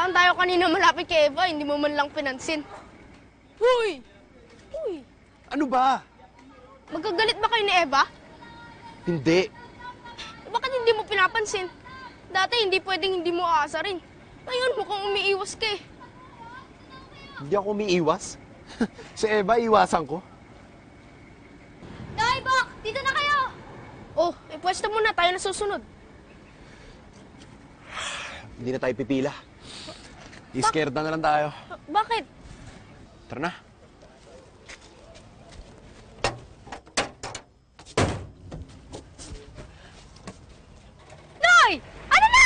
lang tayo kanina malapit kay Eva, hindi mo man lang pinansin. Huy! Huy! Ano ba? Magkagalit ba kayo ni Eva? Hindi. Bakit hindi mo pinapansin? Dati hindi pwedeng hindi mo aasarin. Ngayon mukhang umiiwas ka eh. Hindi ako umiiwas. Si Eva, iwasan ko. Tay, Bok! Dito na kayo! Oh, pwesto muna. Tayo na susunod. Hindi na tayo pipila. I-scared na lang tayo. Bakit? Tara na. Noy! Ano na?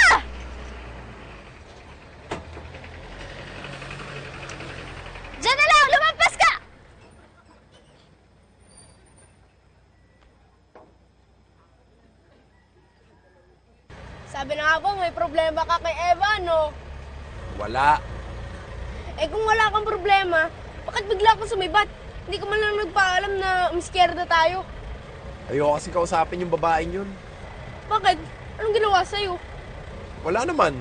Diyan na lang! Lumampas ka! Sabi na nga po, may problema ka kay Eva, no? Wala. Eh kung wala kang problema, bakit bigla kang sumibat? Hindi ka man lang nagpaalam na umiskierda tayo. Ayoko kasi kausapin yung babaeng yun. Bakit? Anong ginawa sa'yo? Wala naman.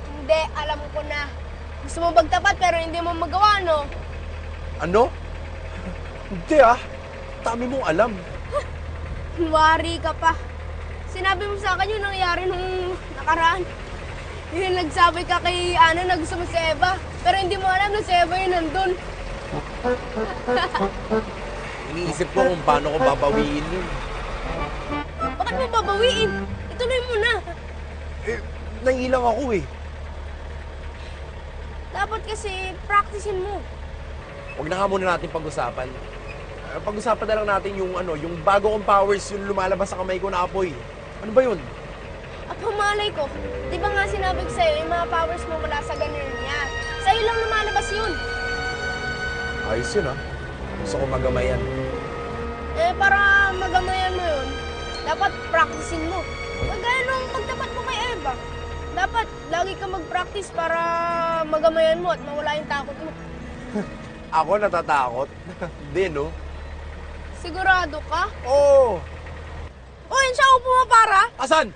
Hindi, alam ko na. Gusto mo magtapat pero hindi mo magawa, no? Ano? Hindi ah. Dami mong alam. Wari ka pa. Sinabi mo sa akin yung nangyari nung nakaraan. Yung nagsabi ka kay Ana na gusto mo si Eva. Pero hindi mo alam na si Eva yung nandun. Iniisip ko kung paano ko babawiin yun. Bakit mo babawiin? Ituloy mo na. Eh, naiilang ako eh. Dapat kasi practicein mo. Huwag na nga muna natin pag-usapan. Pag-usapan na lang natin yung yung bago kong powers, yung lumalabas sa kamay ko na apoy. Ano ba yun? At malay ko, di ba nga sinabi ko sa'yo, yung mga powers mo mula sa ganun niya. Sa'yo lang lumalabas yun. Ayos yun ah. Gusto ko magamayan. Eh, para magamayan mo yun, dapat practicein mo. Kagaya nung pagtapat mo kay Eva. Dapat lagi ka mag-practice para magamayan mo at mawala yung takot mo. Ako natatakot? Hindi, no? Sigurado ka? Oo! O, yun siya ako pumapara. Asan?